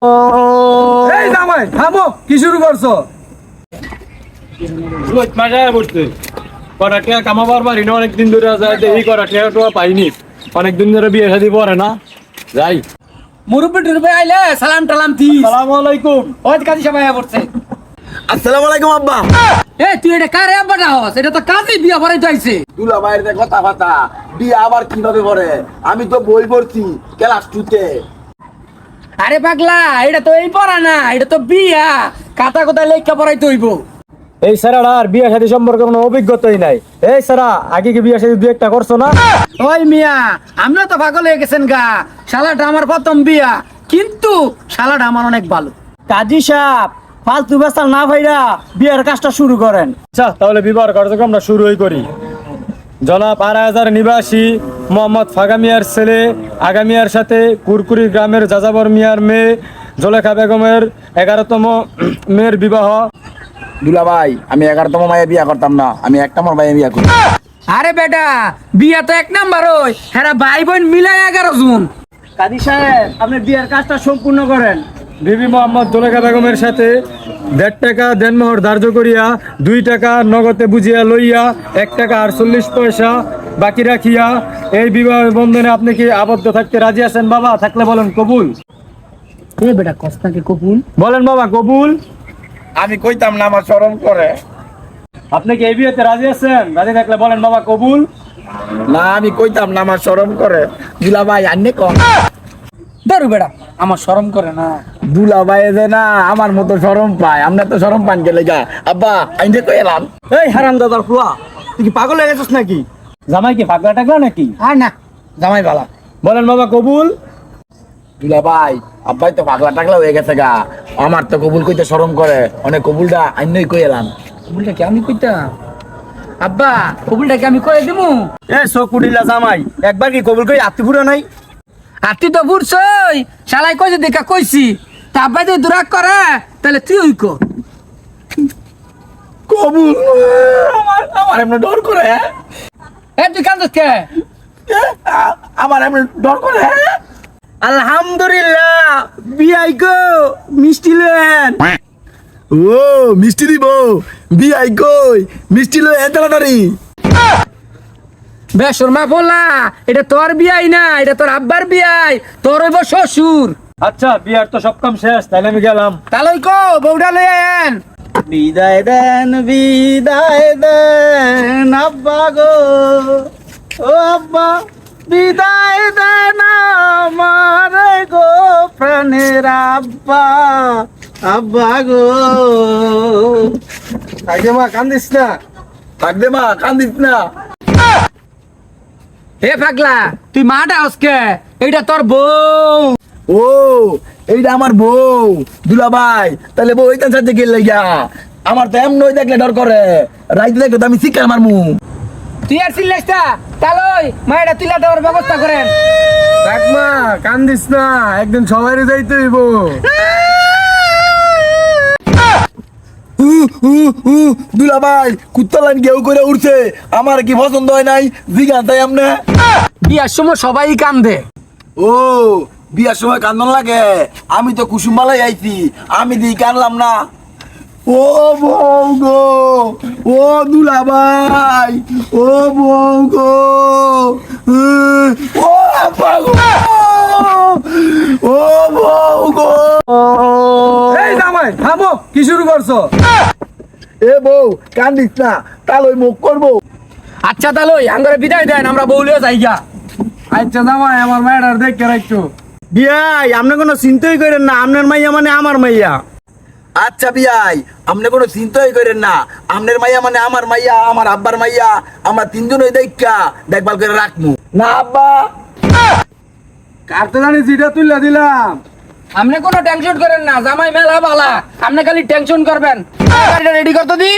এই জামাই থামো, কি শুরু করছো? কামাবার পারি না, অনেকদিন ধরে এই করা টেয়া পাইনি, অনেকদিন ধরে বিয়ে শাদী পরে না। যাই মুরব্বি টুরব্বি আইলে সালাম টালাম দি। আসসালামু আলাইকুম। ওই কাজী সবাই পড়ছে। আসসালামু আলাইকুম আব্বা। এ তুই এটা কারে আব্বা না হস? এটা তো কাজী বিয়া পড়াইতে আইছে। দুলা ভাইয়ের যে কথা বিয়ে আবার কিভাবে করে? আমি তো বই পড়ছি ক্লাস 2 তে। আরে পাগলা, এটা তো এই পড়া না, এটা তো বিয়া। কাটা কোথায় লেখা পড়াইতে হইব। এই সারাটা আর বিয়ে শাদী সম্পর্কে কোনো অভিজ্ঞতাই নাই। এই সারা আগে কি বিয়ে শাদী দুই একটা করছো না? ওই মিয়া, আমরা তো পাগল হয়ে গেছেন গা। শালাটা আমার প্রথম বিয়া, কিন্তু শালাটা আমার অনেক ভালো। কাজী সাহেব, ফালতু বেসাল না ভাইরা বিয়ের কাজটা শুরু করেন। আচ্ছা, তাহলে বিবাহ কার্যক্রম আমরা শুরুই করি। জনাব আড়াইহাজার নিবাসী মোহাম্মদ ফাগা মিয়ার ছেলে আগা মিয়ার সাথে কুরকুরি গ্রামের যাযাবর মিয়ার মেয়ে জোলেখা বেগমের 11তম মেয়ের বিবাহ। দুলা ভাই, আমি 11তম মায়ে বিয়ে করতাম না, আমি 1 নম্বর মায়ে বিয়ে করি। আরে বেটা, বিয়া তো 1 নাম্বার ওই। হ্যাঁ, ভাই বোন মিলাই 11 জন। কাজী সাহেব, আপনি বিয়ের কাজটা সম্পূর্ণ করেন। বিবি মোহাম্মদ জোলেখা বেগমের সাথে 1.5 টাকা দেনমোহর ধার্য করিয়া 2 টাকা নগদে বুঝিয়া লইয়া 1 টাকা 48 পয়সা বাকি রাখিয়া এই বিবাহ বন্ধনে আপনি কি আবদ্ধ থাকতে রাজি আছেন বাবা? থাকলে বলেন কবুল। এ বেটা কস্তাকে কবুল। বলেন বাবা কবুল। আমি কইতাম না, আমার শরম করে। আপনি কি এই বিয়েতে রাজি আছেন? রাজি থাকলে বলেন বাবা কবুল। না, আমি কইতাম না, আমার শরম করে। দুলা ভাই আন্নে কম। দারু বেটা, আমার শরম করে না। দুলা ভাই যে না আমার মতো শরম পায়, আমরা তো শরম পান গেলে গা। আব্বা আইনে কই এলাম। এই হারাম দাদার ফুয়া, তুই কি পাগল হয়ে গেছিস নাকি? জামাই কি পাগলা টাগলা নাকি? আর না, জামাই বালা। বলেন বাবা কবুল। দুলা ভাই, আব্বাই তো পাগলা টাগলা হয়ে গেছে গা, আমার তো কবুল কইতে শরম করে। অনেক কবুলটা আইনই কই এলাম। কবুলটা কি আমি কইতাম? আব্বা, কবুলটা কি আমি কয়ে দিমু? এ চকুডিলা জামাই, একবার কি কবুল কই আত্মি ফুরা নাই? আর তুই তো বুঝছই, শালাই কইছে দেখা কইছি। তা আব্বা যদি দুরাক করে, তাহলে তুই ওই কর। কবুল আমার আমার এমনি ডর করে। এ তুই কান্দস কে? আমার এমনি ডর করে। আলহামদুলিল্লাহ, বিয়াই গো মিষ্টি লেন। ও মিষ্টি দিব, বিয়াই কই মিষ্টি লই এতলাটারি। বেসর মা বলা, এটা তোর বিয়াই না, এটা তোর আব্বার বিয়াই। তোর হইব শ্বশুর। আচ্ছা, বিয়ার তো সব কাম শেষ, তাইলে আমি গেলাম। তাহলে কো বউডা লই আয়েন। বিদায় দেন আব্বা গো, ও আব্বা বিদায় দেন আমার গো প্রাণের আব্বা, আব্বা গো। থাকবে মা, কান্দিস না। থাকবে মা, কান্দিস না। এ পাগলা, তুই মাটা হসকে, এইটা তোর বউ। ও এইটা আমার বউ। দুলা ভাই, তাহলে বউ এইটার সাথে গেল লাগা। আমার তো এমন দেখলে ডর করে, রাইতে দেখলে তো আমি শিক্ষা মারমু। তুই আর চিল্লাইস না, তাহলে মায়েরা তুইলা দেওয়ার ব্যবস্থা করেন। দেখ মা, কান্দিস না, একদিন সবাই যাইতে হইব। দুলা ভাই, কুত্তা লাইন কেউ করে উঠছে, আমার কি পছন্দ হয় নাই জিগান তাই আমনে। বিয়ার সময় সবাই কান্দে। ও বিয়ার সময় কান্দন লাগে, আমি তো কুসুমবালাই আইছি, আমি দিই কানলাম না। ও বউ গো, ও দুলা ভাই, ও বউ গো, ও আব্বা গো, ও বউ গো। এই জামাই থামো, কি শুরু করছো? এ বউ কান্দিস না, তাহলে মুখ করবো। আচ্ছা তাহলে আঙ্গরে বিদায় দেন, আমরা বউলিও যাইগা। আচ্ছা জামাই, আমার মায়ের দেখে রাখছো। বিয়াই, আপনি কোনো চিন্তাই করেন না, আপনার মাইয়া মানে আমার মাইয়া। আচ্ছা বিয়াই, আপনি কোনো চিন্তাই করেন না, আপনার মাইয়া মানে আমার মাইয়া, আমার আব্বার মাইয়া, আমরা তিনজনই দেখা দেখভাল করে রাখবো না আব্বা। কার তো জানি জিটা তুললা দিলাম। আপনি কোনো টেনশন করেন না, জামাই মেলা বালা। আপনি খালি টেনশন করবেন। গাড়িটা রেডি করতে দি।